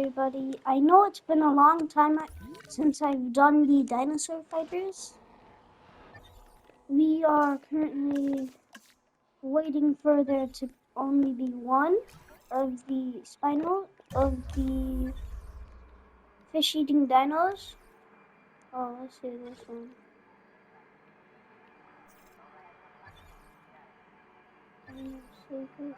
everybody. I know it's been a long time since I've done the dinosaur fighters. We are currently waiting for there to only be one of the fish-eating dinos. Oh, let's see this one. Dinosaur.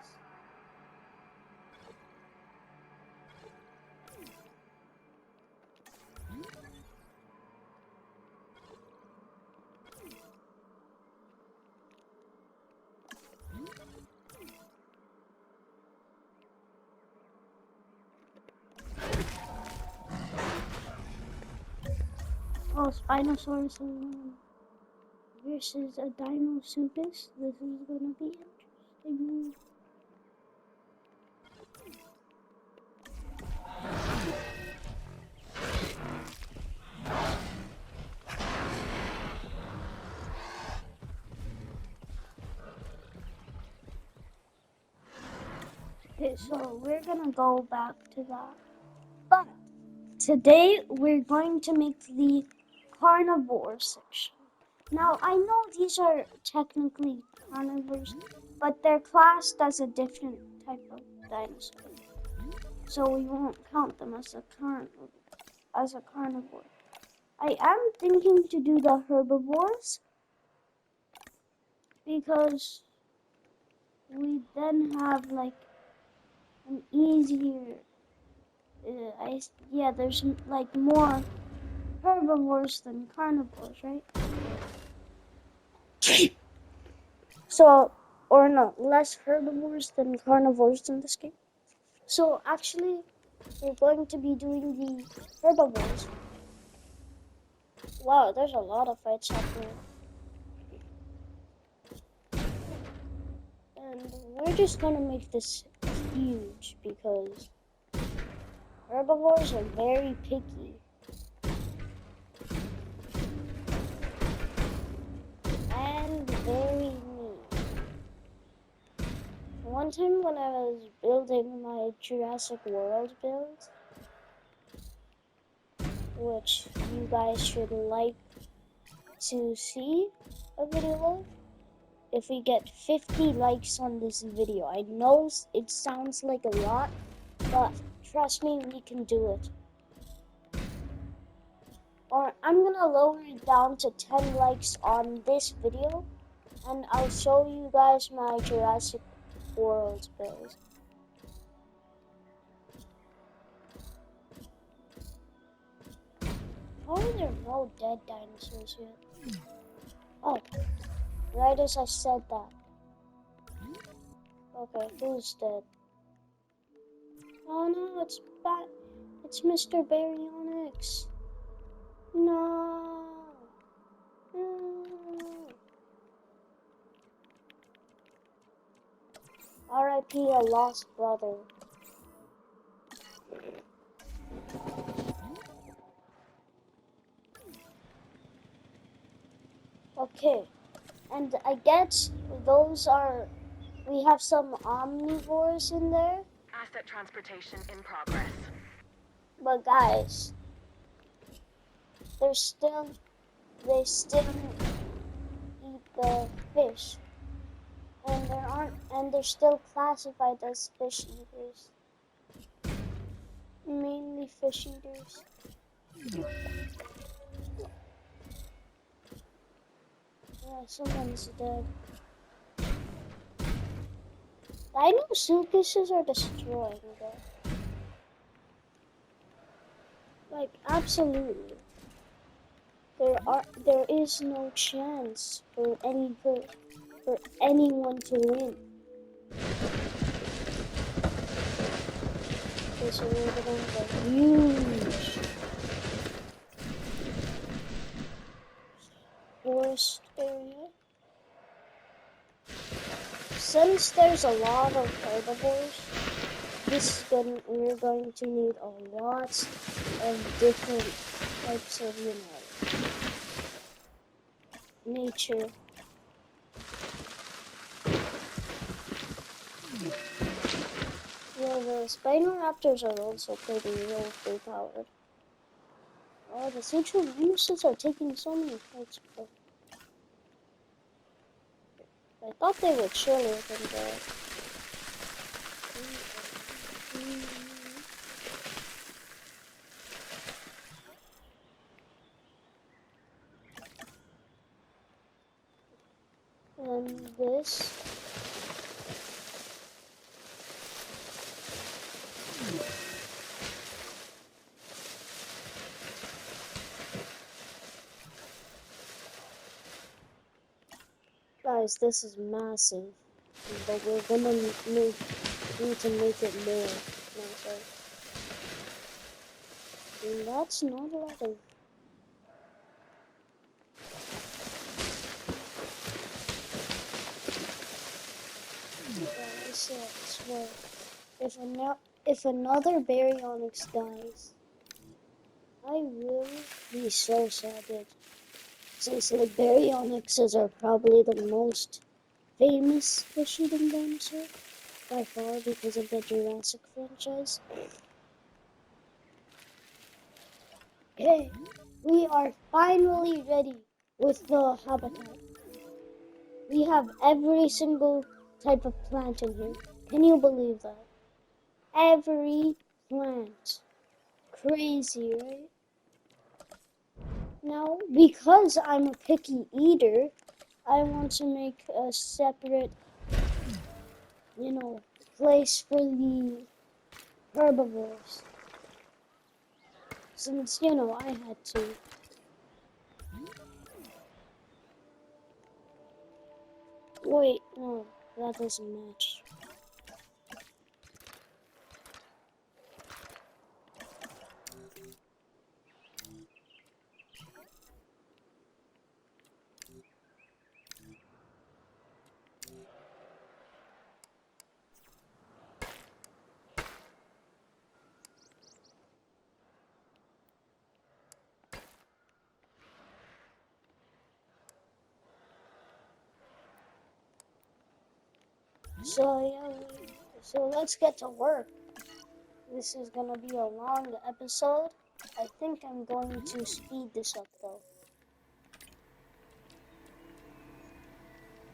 Oh, Spinosaurus versus a Dinosaur. This is gonna be interesting. Okay, so we're gonna go back to that. But today we're going to make the carnivore section. Now, I know these are technically carnivores, but they're classed as a different type of dinosaur. So we won't count them as a carnivore. I am thinking to do the herbivores because we then have like an easier there's like more herbivores than carnivores, right? So, or no, less herbivores than carnivores in this game. So actually, we're going to be doing the herbivores. Wow, there's a lot of fights happening. And we're just gonna make this huge because herbivores are very picky. And very mean. One time when I was building my Jurassic World build, which you guys should like to see a video of, if we get 50 likes on this video. I know it sounds like a lot, but trust me, we can do it. Or I'm gonna lower it down to 10 likes on this video, and I'll show you guys my Jurassic World build. How are there no dead dinosaurs yet? Oh, right as I said that. Okay, who's dead? Oh no, it's Mr. Baryonyx. No. R.I.P. a lost brother. Okay, and I guess we have some omnivores in there. Asset transportation in progress. But guys, they still eat the fish. And they're still classified as fish eaters. Mainly fish eaters. Yeah, someone's dead. Dinosuchuses are destroying them. Like, absolutely. There is no chance for anyone to win. Okay, so we're gonna have a huge forest area. Since there's a lot of herbivores, we're going to need a lot of different types of, nature. Yeah, the Spinoraptors are also pretty overpowered. Oh, the central Venuses are taking so many hits, but I thought they were chiller than that. And this. Guys, this is massive. But we're gonna need to make it more. No, sorry. And that's not a lot of. I swear. If another Baryonyx dies, I will be so sad. Since the Baryonyxes are probably the most famous fish-eating dinosaur by far because of the Jurassic franchise. Okay, we are finally ready with the habitat. We have every single type of plant in here. Can you believe that? Every plant. Crazy, right? Now, because I'm a picky eater, I want to make a separate, place for the herbivores. Since, I had to. Wait, no, that doesn't match. So, yeah, so let's get to work. This is gonna be a long episode. I think I'm going to speed this up though.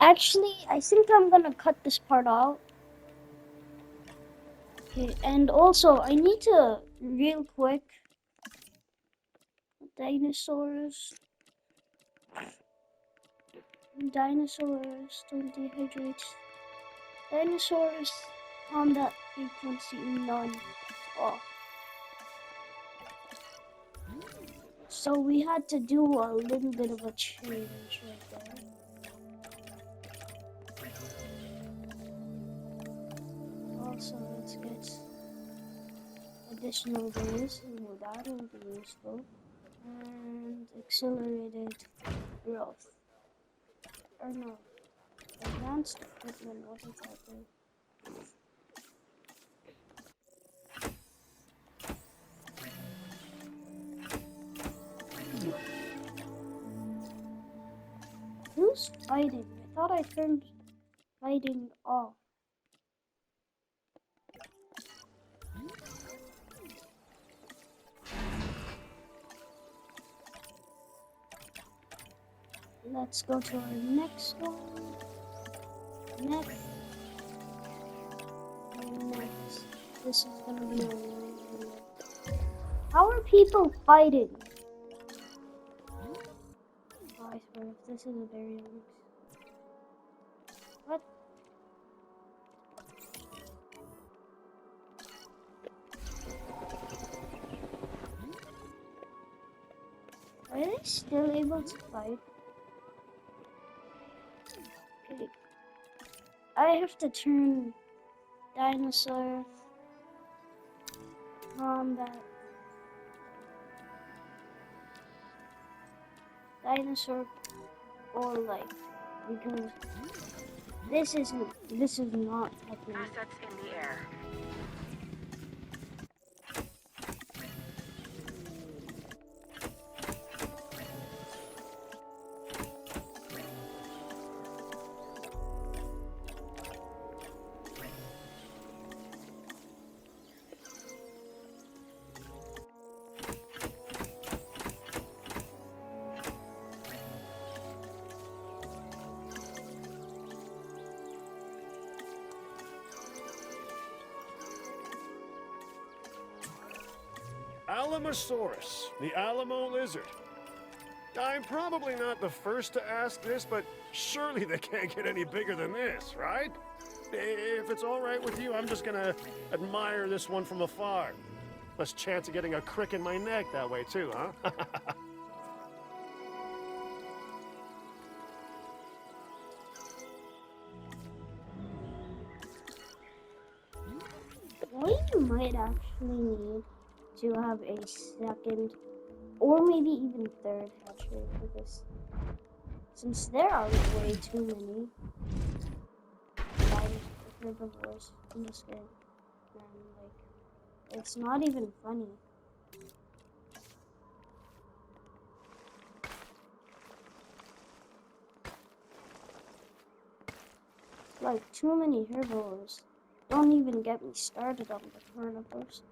Actually, I think I'm gonna cut this part out. Okay, and also I need to real quick dinosaurs don't dehydrate. Dinosaurs combat frequency none. Oh. So we had to do a little bit of a change right there. Also, let's get additional days, that will be useful. And accelerated growth. Or no, advanced equipment, what is that do? Who's fighting? I thought I turned fighting off. Let's go to our next one. Next. And next. This is gonna be a long video. How are people fighting? Oh, I swear, if this is a very long. What? Are they still able to fight? Okay. I have to turn dinosaur combat. Dinosaur or life. Because this is not happening. Assets in the air. Alamosaurus, the Alamo lizard. I'm probably not the first to ask this, but surely they can't get any bigger than this, right? If it's all right with you, I'm just gonna admire this one from afar. Less chance of getting a crick in my neck that way too, huh? We might actually need to have a second or maybe even third hatchery for this. Since there are way too many herbivores in this game. And like, it's not even funny. Like, too many herbivores. Don't even get me started on the carnivores.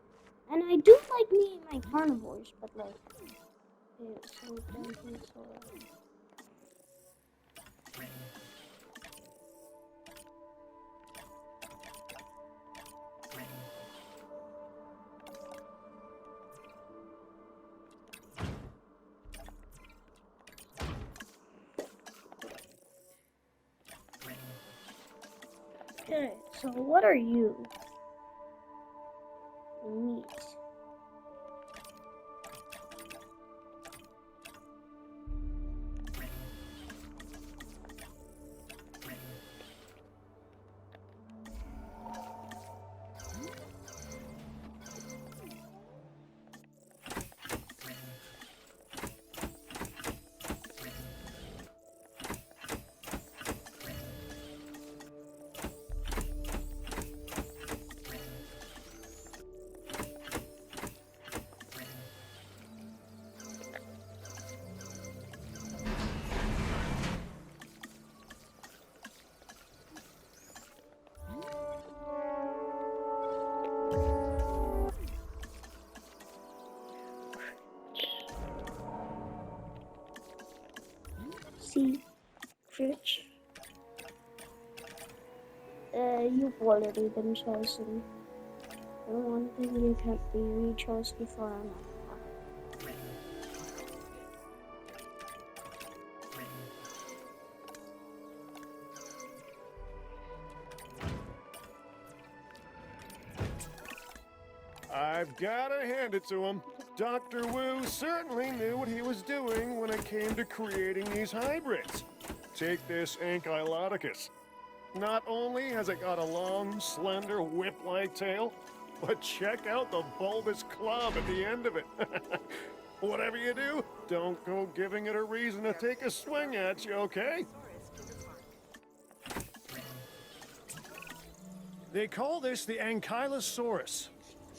And I do like meeting my carnivores, but like, it's so dinosaur. Okay, so what are you? Meat. See, Fridge. You've already been chosen. The one thing you can't be re-chose before I'm not. I've gotta hand it to him. Dr. Wu certainly knew what he was doing when it came to creating these hybrids. Take this Ankylodocus. Not only has it got a long, slender, whip-like tail, but check out the bulbous club at the end of it. Whatever you do, don't go giving it a reason to take a swing at you, okay? They call this the Ankylosaurus.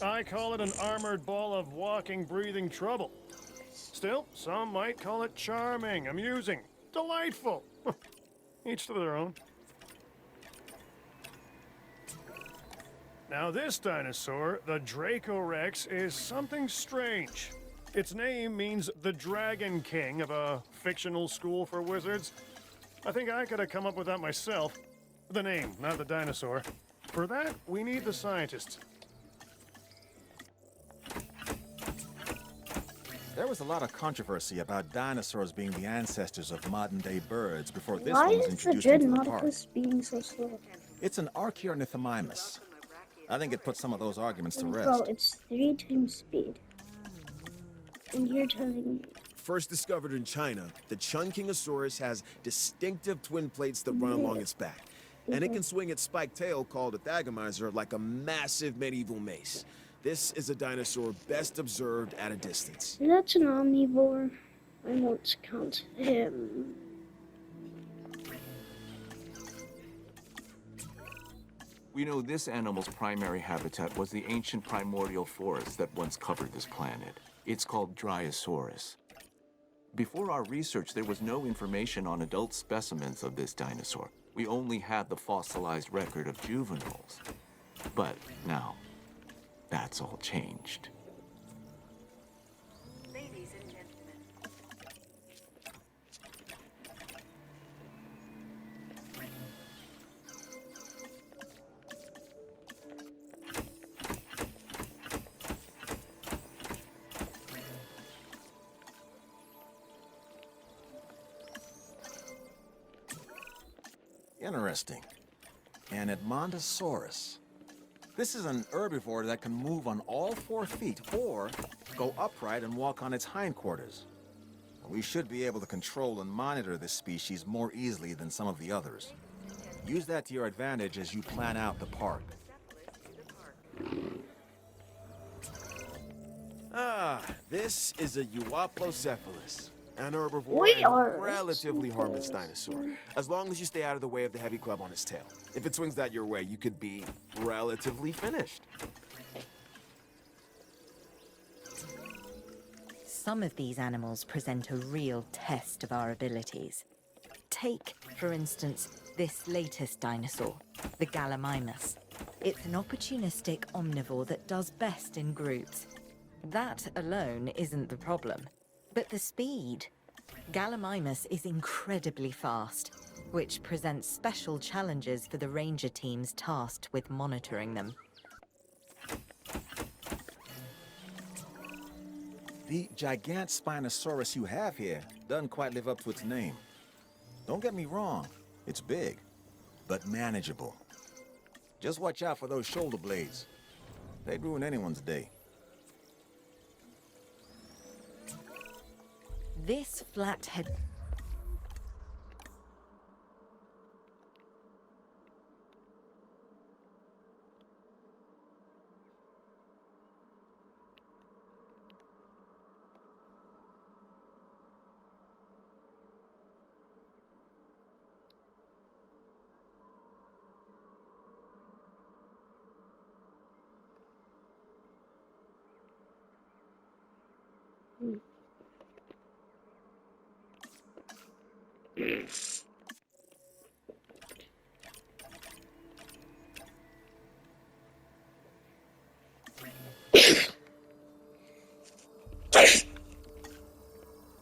I call it an armored ball of walking, breathing trouble. Still, some might call it charming, amusing, delightful. Each to their own. Now this dinosaur, the Dracorex, is something strange. Its name means the Dragon King of a fictional school for wizards. I think I could have come up with that myself. The name, not the dinosaur. For that, we need the scientists. There was a lot of controversy about dinosaurs being the ancestors of modern-day birds before this Why one was is the introduced into the park. Gymnoticus being so slow? It's an Archaeornithomimus. I think it puts some of those arguments to Bro, rest. it's 3 times speed. And you're telling me. First discovered in China, the Chungkingosaurus has distinctive twin plates that run along its back. And it can swing its spiked tail, called a thagomizer, like a massive medieval mace. This is a dinosaur best observed at a distance. That's an omnivore. I won't count him. We know this animal's primary habitat was the ancient primordial forest that once covered this planet. It's called Dryosaurus. Before our research, there was no information on adult specimens of this dinosaur. We only had the fossilized record of juveniles. But now, that's all changed. Ladies and gentlemen. Interesting. An Edmontosaurus. This is an herbivore that can move on all 4 feet or go upright and walk on its hindquarters. We should be able to control and monitor this species more easily than some of the others. Use that to your advantage as you plan out the park. Ah, this is a Euoplocephalus, an herbivore We and are relatively harmless dinosaur, as long as you stay out of the way of the heavy club on its tail. If it swings that your way, you could be relatively finished. Some of these animals present a real test of our abilities. Take, for instance, this latest dinosaur, the Gallimimus. It's an opportunistic omnivore that does best in groups. That alone isn't the problem, but the speed. Gallimimus is incredibly fast, which presents special challenges for the ranger teams tasked with monitoring them. The gigant Spinosaurus you have here doesn't quite live up to its name. Don't get me wrong, it's big, but manageable. Just watch out for those shoulder blades. They'd ruin anyone's day. This flathead...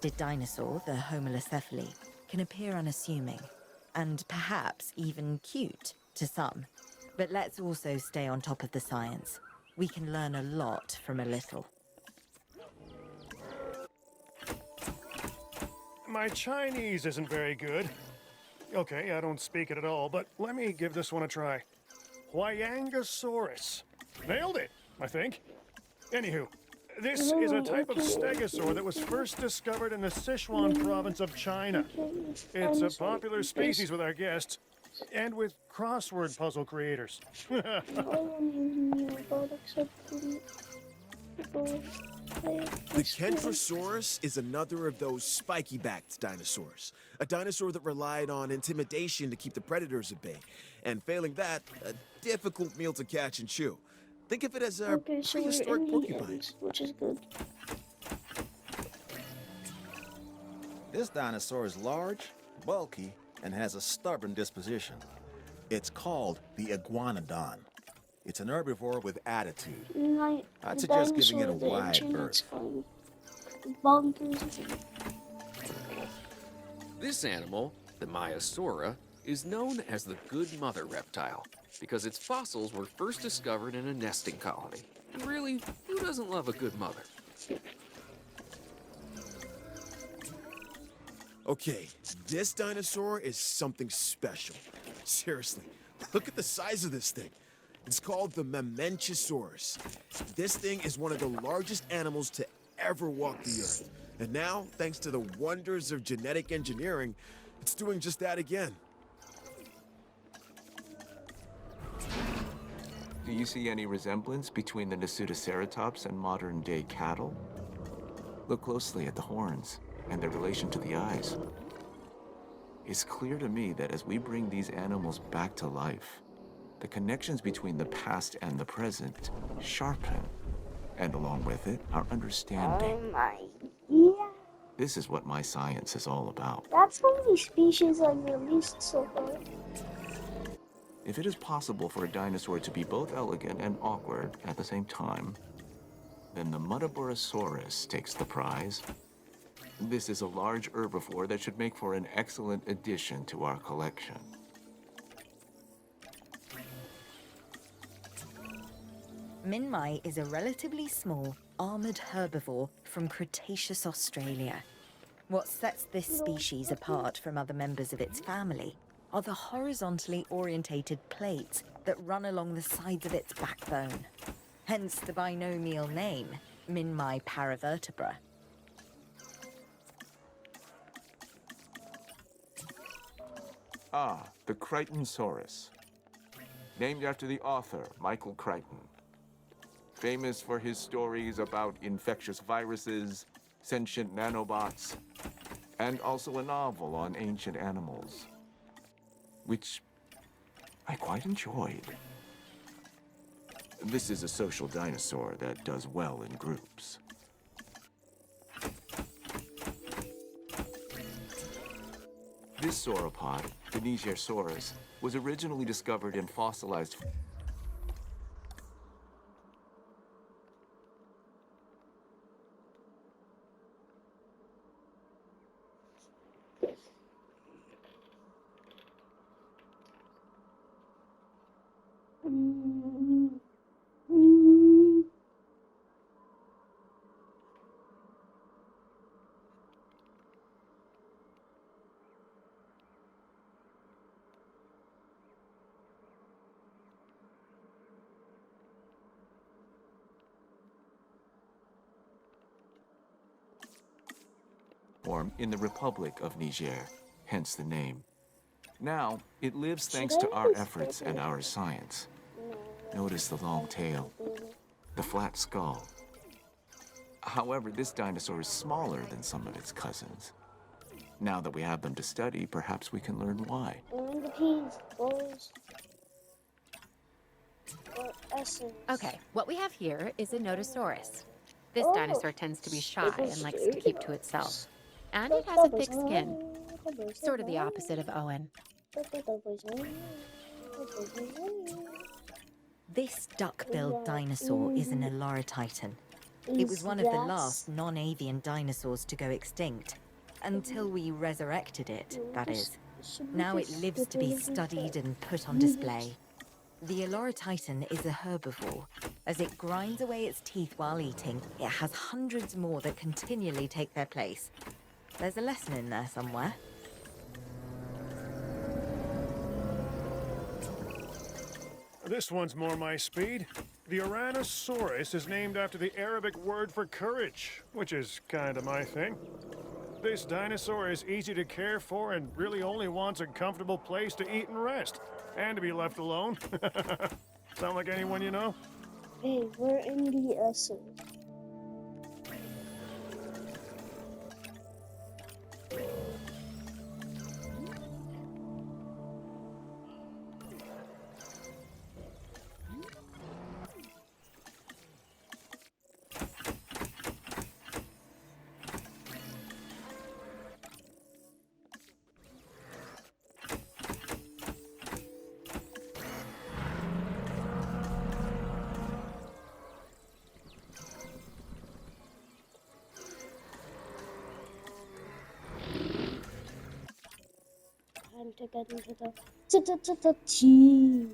The dinosaur, the Homalocephale, can appear unassuming, and perhaps even cute to some. But let's also stay on top of the science. We can learn a lot from a little. My Chinese isn't very good. Okay, I don't speak it at all, but let me give this one a try. Huayangosaurus. Nailed it, I think. Anywho, this is a type of stegosaur that was first discovered in the Sichuan province of China. It's a popular species with our guests and with crossword puzzle creators. The Kentrosaurus is another of those spiky-backed dinosaurs. A dinosaur that relied on intimidation to keep the predators at bay. And failing that, a difficult meal to catch and chew. Think of it as a Okay, so we're prehistoric in the porcupine. ends, which is good. This dinosaur is large, bulky, and has a stubborn disposition. It's called the iguanodon. It's an herbivore with attitude. I'd suggest giving it a wide berth. Bonkers. This animal, the Maiasaura, is known as the good mother reptile because its fossils were first discovered in a nesting colony. And really, who doesn't love a good mother? Okay, this dinosaur is something special. Seriously, look at the size of this thing. It's called the Mamenchisaurus. This thing is one of the largest animals to ever walk the earth. And now, thanks to the wonders of genetic engineering, it's doing just that again. Do you see any resemblance between the Nasutoceratops and modern-day cattle? Look closely at the horns and their relation to the eyes. It's clear to me that as we bring these animals back to life, the connections between the past and the present sharpen, and along with it, our understanding. Oh my, yeah. This is what my science is all about. That's how many species I've released so far. If it is possible for a dinosaur to be both elegant and awkward at the same time, then the Muttaburrasaurus takes the prize. This is a large herbivore that should make for an excellent addition to our collection. Minmai is a relatively small, armored herbivore from Cretaceous Australia. What sets this species apart from other members of its family are the horizontally orientated plates that run along the sides of its backbone. Hence the binomial name, Minmi paravertebra. Ah, the Crichtonsaurus. Named after the author, Michael Crichton. Famous for his stories about infectious viruses, sentient nanobots, and also a novel on ancient animals, which I quite enjoyed. This is a social dinosaur that does well in groups. This sauropod, the Nigersaurus, was originally discovered in fossilized. Mm, mm. Form in the Republic of Niger, hence the name. Now, it lives thanks Should to I our use efforts it? and our science. No, Notice the long tail, the flat skull. However, this dinosaur is smaller than some of its cousins. Now that we have them to study, perhaps we can learn why. and the peas, boys. Or essence. Okay, what we have here is a Notosaurus. This Oh, dinosaur tends to be shy stable and likes to keep to itself. And it has a thick skin, sort of the opposite of Owen. This duck-billed dinosaur is an Eloratitan. It was one of the last non-avian dinosaurs to go extinct. Until we resurrected it, that is. Now it lives to be studied and put on display. The Eloratitan is a herbivore. As it grinds away its teeth while eating, it has hundreds more that continually take their place. There's a lesson in there somewhere. This one's more my speed. The Tyrannosaurus is named after the Arabic word for courage, which is kind of my thing. This dinosaur is easy to care for and really only wants a comfortable place to eat and rest, and to be left alone. Sound like anyone you know? Hey, we're in the essence. Time to get into the team.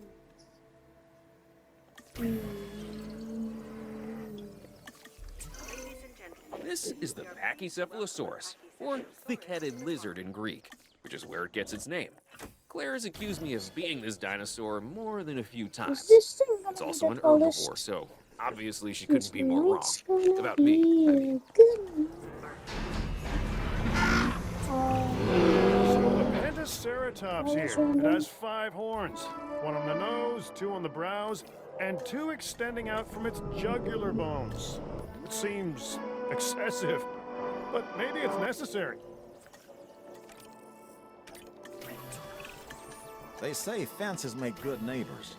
This is the Pachycephalosaurus, or thick-headed lizard in Greek, which is where it gets its name. Claire has accused me of being this dinosaur more than a few Is times. this thing gonna It's be also the an tallest? herbivore, so obviously she This couldn't be more wrong. night's gonna About me, I be mean. a good So the Pentaceratops here. It has 5 horns. 1 on the nose, 2 on the brows, and 2 extending out from its jugular bones. It seems excessive, but maybe it's necessary. They say fences make good neighbors.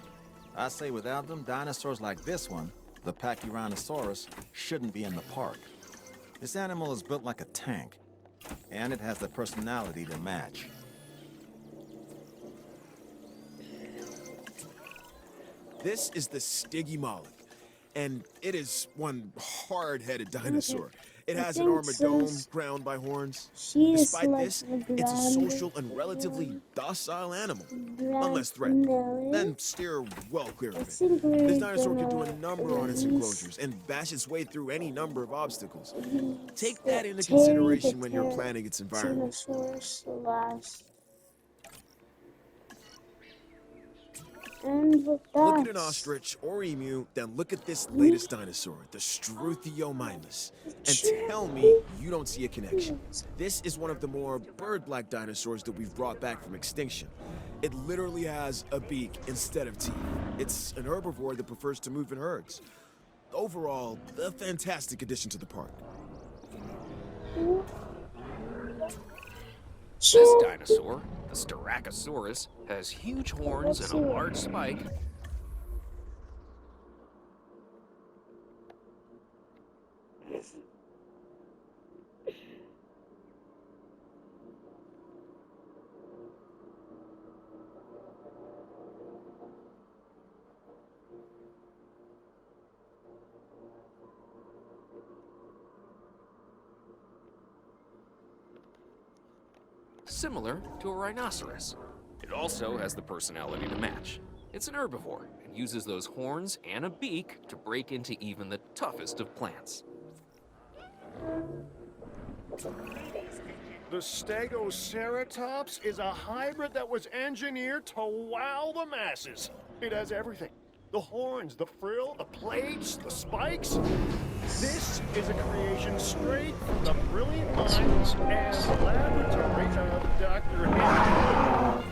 I say without them, dinosaurs like this one, the Pachycephalosaurus, shouldn't be in the park. This animal is built like a tank, and it has the personality to match. This is the Stygimoloch, and it is one hard-headed dinosaur. It has an think armored dome since crowned by horns. She is Despite like this, the it's a grand- social and relatively docile animal, unless threatened. Then steer well clear of I it. think we're This dinosaur can do a gonna number on its release enclosures and bash its way through any number of obstacles. Take the that into Terry consideration the when you're planning its environment. Tyrannosaurus last. And with Look at an that, ostrich or emu, then look at this latest dinosaur, the Struthiomimus, and tell me you don't see a connection. This is one of the more bird-like dinosaurs that we've brought back from extinction. It literally has a beak instead of teeth. It's an herbivore that prefers to move in herds. Overall, a fantastic addition to the park. This dinosaur, the Styracosaurus, has huge horns and a large spike. Similar to a rhinoceros. It also has the personality to match. It's an herbivore and uses those horns and a beak to break into even the toughest of plants. The Stegoceratops is a hybrid that was engineered to wow the masses. It has everything. The horns, the frill, the plates, the spikes. This is a creation straight from the brilliant mind and laboratory of Dr. Henry.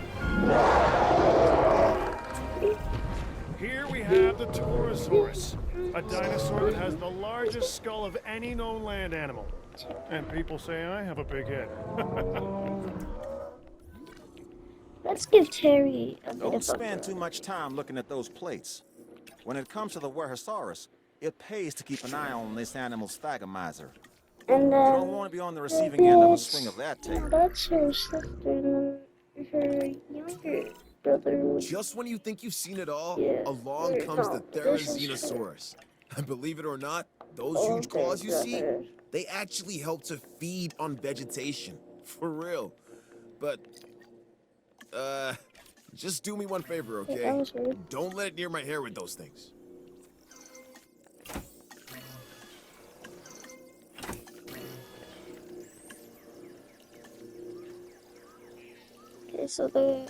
Here we have the Torosaurus, a dinosaur that has the largest skull of any known land animal. And people say I have a big head. let's give Terry a bit Don't of spend too much time looking at those plates. When it comes to the Weresaurus, it pays to keep an eye on this animal's thagomizer. And You then don't want to be on the receiving end of a swing of that tape. that's her sister, and then her younger brother. Just when you think you've seen it all, Yeah. along Wait, comes no, the this is Therizinosaurus. And believe it or not, those huge claws you see, they actually help to feed on vegetation. For real. But, just do me one favor, That okay? was weird. Don't let it near my hair with those things. Okay, so the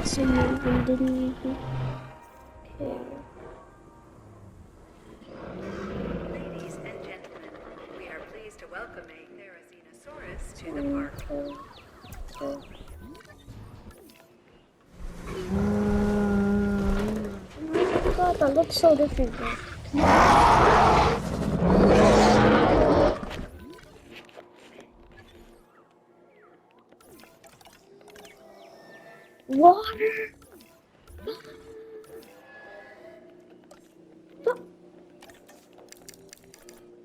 so moving, didn't you? Okay. Ladies and gentlemen, we are pleased to welcome a Therizinosaurus to the park. Oh my god, that looks so different. Water.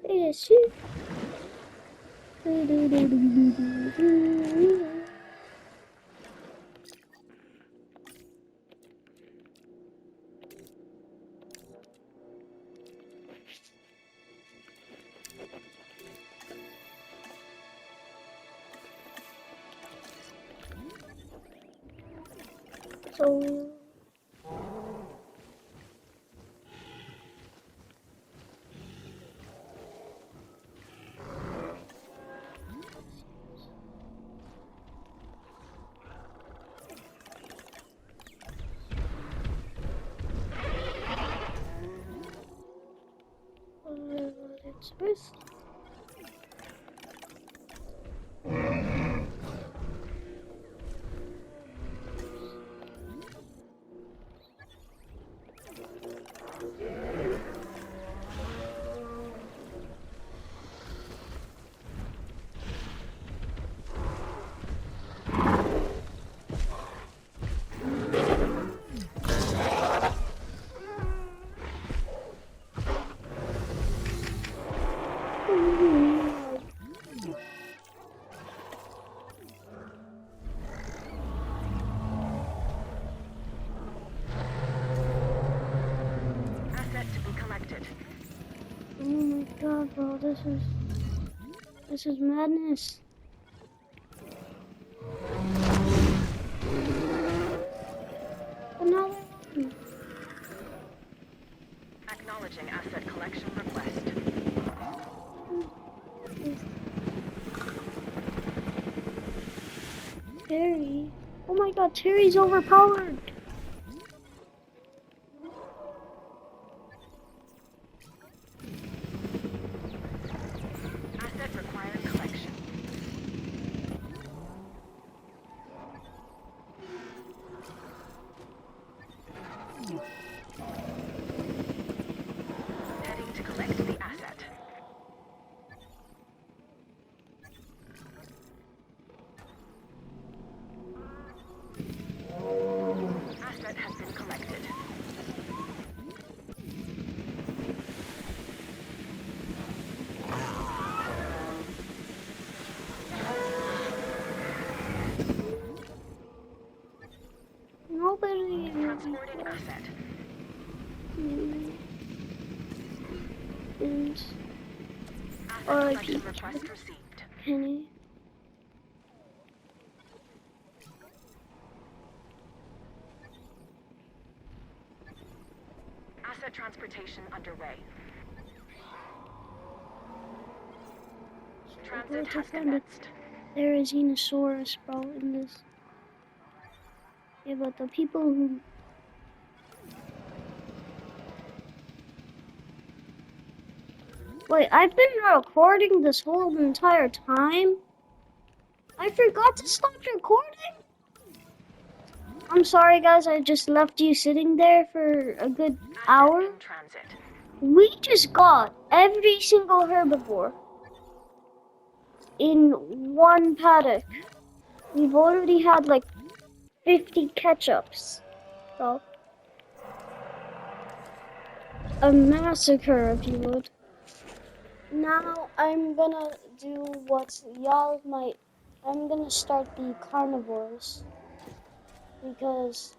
Hey, shit. So it's with Asset to be collected. oh my god, bro, this is madness. god, Terry's overpowered. Asset required collection. Heading to collect the asset. Asset has been collected. Nobody. Transporting asset. And Asset R.I.P. collection request received. Penny. Asset transportation underway. Transit Where to has find it? commenced. There is Dinosaurus, bro, in this. Yeah, but the people who. Wait, I've been recording this whole entire time? I forgot to stop recording? I'm sorry, guys, I just left you sitting there for a good hour. Asset in transit. We just got every single herbivore in one paddock. We've already had like 50 catch-ups. So, a massacre, if you would. Now I'm gonna do what y'all might. I'm gonna start the carnivores because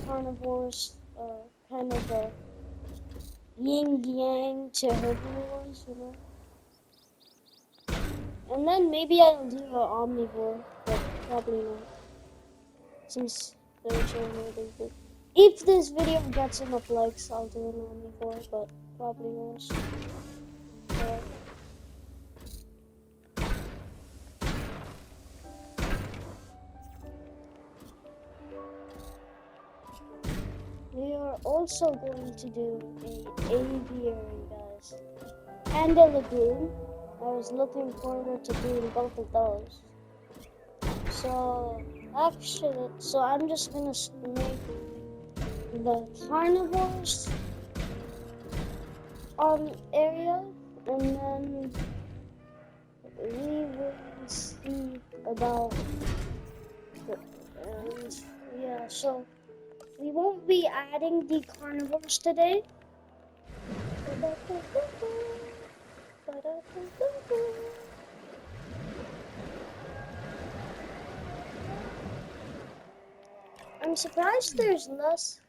carnivores are kind of a yin yang to herbivores, And then maybe I'll do an omnivore, but probably not, since they're so really good. If this video gets enough likes, I'll do an omnivore, but probably won't. But we are also going to do a aviary, guys, and a lagoon. I was looking forward to doing both of those. So I'm just gonna make the carnivores area, and then we will see about and yeah. So we won't be adding the carnivores today. I'm surprised there's less.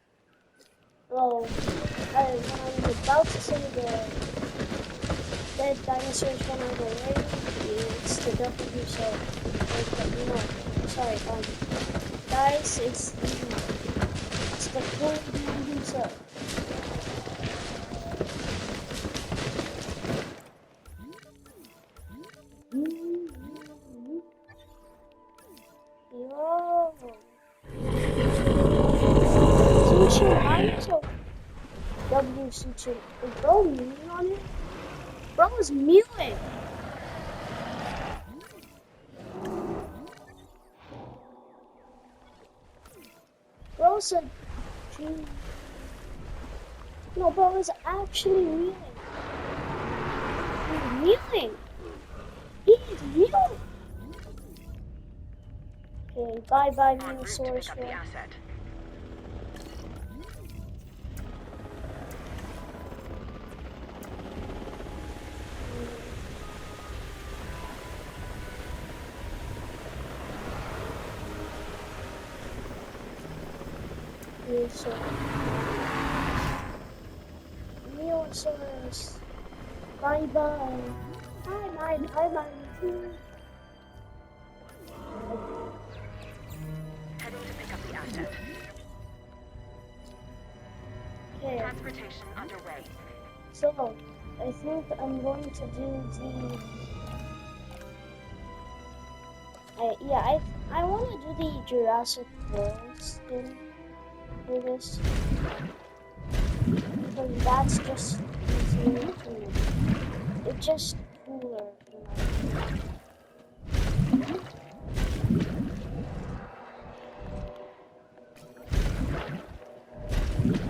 Oh, when I'm about to say the dead dinosaurs when I go away, it's the W, so no, sorry, guys, it's the full dude himself. Yo. Sushi, I'm so W Sushi. Is bro mewing on it? Bro is mewing. Bro said, "Gee." No, bro is actually mewing. He's mewing. He's mewing. Okay, bye-bye, En route to Dinosaurus. pick up the asset. Dinosaurus. Bye-bye. Bye-bye, bye-bye. Heading to pick up the asset. Okay, Transportation underway. so I think I'm going to do I want to do the Jurassic World skin for this because that's just easier to. It's just cooler, you know.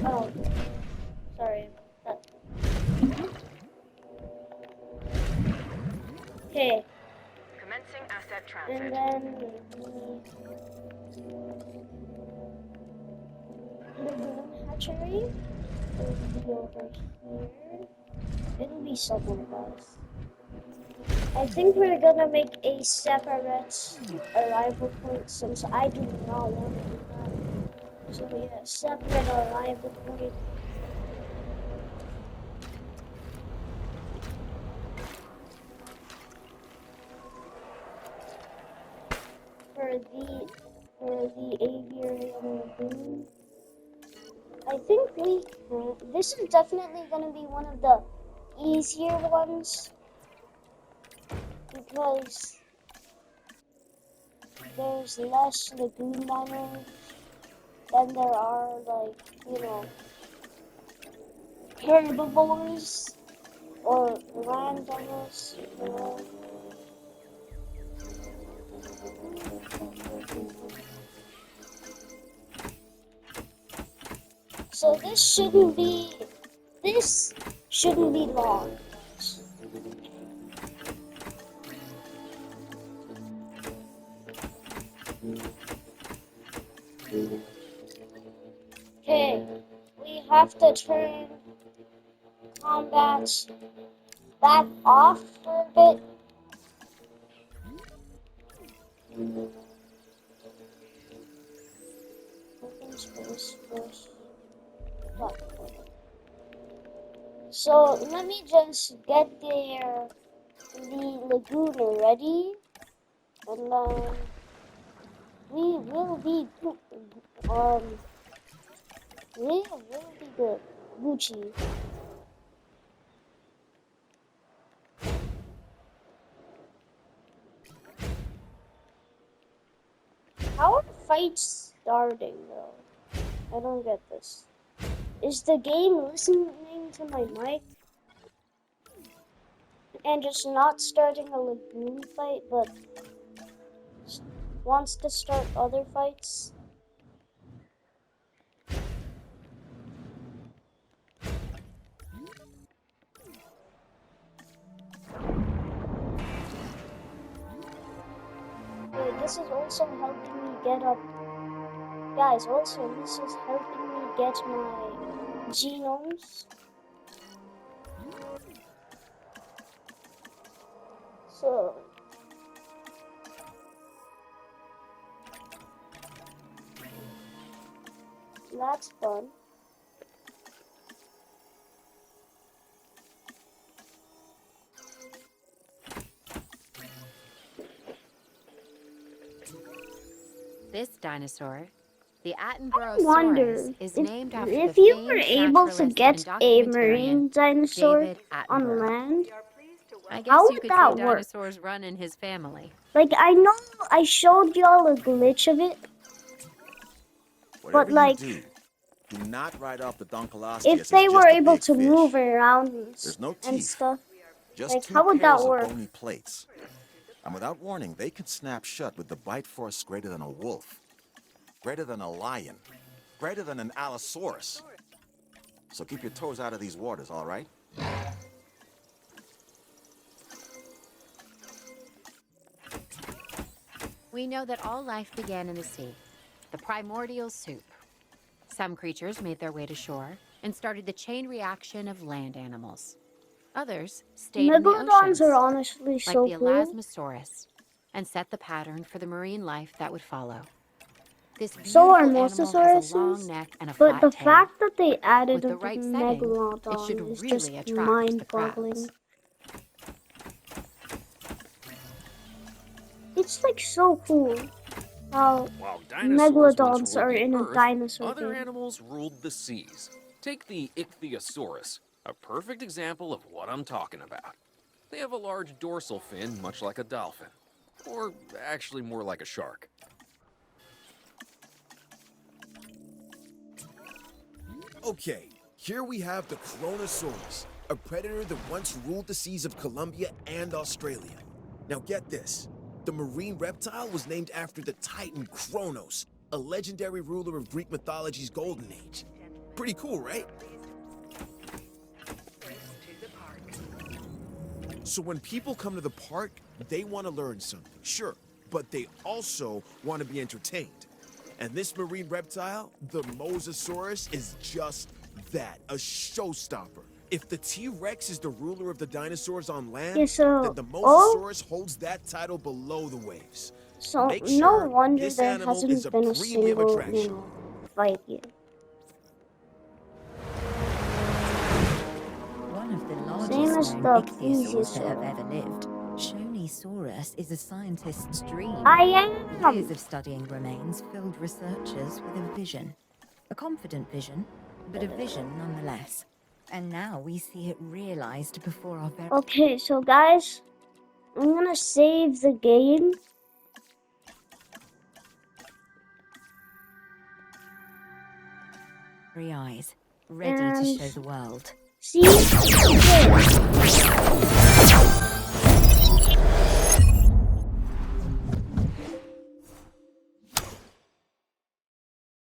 Oh, sorry about that. Okay, Commencing asset and transit. then the moon hatchery will be over here. It'll be somewhere, guys. I think we're gonna make a separate arrival point since I do not want to do that. So yeah, separate arrival point. For the aviary lagoon. I think we can. This is definitely gonna be one of the easier ones because there's less lagoon dinos than there are like, you know, herbivores or land dinos, you know. So this shouldn't be long. Okay, we have to turn combat back off for a bit. Open space first. So let me just get the lagoon ready, and then we will be we will be good. Gucci. How are fights starting though? I don't get this. Is the game listening to my mic and just not starting a lagoon fight, but wants to start other fights? Wait, this is also helping me get up. Guys, also, this is helping me get my genomes. So, that's fun. This dinosaur, the I Attenborough wonder is named after if the you were famed able to naturalist get and a documentarian marine dinosaur David on Attenborough. land. We are pleased to I welcome How guess you would could say that work? dinosaurs run in his family. Like, I know I showed y'all a glitch of it, Whatever but you like, do not write off the Donkalosty if as they it's were just a able big to fish. move around There's no and teeth, stuff, just like, two how would that pairs of work? bony plates. And without warning, they can snap shut with the bite force greater than a wolf, greater than a lion, greater than an Allosaurus. So keep your toes out of these waters, all right? We know that all life began in the sea, the primordial soup. Some creatures made their way to shore and started the chain reaction of land animals. Others stayed in the Megalodons oceans, are honestly like so the cool. Elasmosaurus, and set the pattern for the marine life that would follow. This So are beautiful animal has a long mosasauruses, neck and a but flat the tail. fact that they added With a the right setting, it megalodon should is just really attract the mind-boggling. crowds. It's like so cool how While dinosaurs once megalodons ruled are the in a earth, dinosaur other game. animals ruled the seas. Take the ichthyosaurus, a perfect example of what I'm talking about. They have a large dorsal fin, much like a dolphin. Or actually more like a shark. Okay, here we have the Kronosaurus, a predator that once ruled the seas of Colombia and Australia. Now get this, the marine reptile was named after the Titan Kronos, a legendary ruler of Greek mythology's golden age. Pretty cool, right? To the park. So when people come to the park, they want to learn something, sure, but they also want to be entertained. And this marine reptile, the Mosasaurus, is just that, a showstopper. If the T-Rex is the ruler of the dinosaurs on land, Yeah, so then the Mosasaurus holds that title below the waves. so Make no sure wonder this there animal hasn't is a been a premium single, attraction. fight yet. One of the Same as largest the known ichthyosaurs that have plesiosaur. ever lived, Shonisaurus is a scientist's dream. I Years am. of studying remains filled researchers with a vision. A confident vision, but a vision nonetheless. And now we see it realized before our Okay, so guys, I'm gonna save the game. very eyes, ready to And show the world. see this.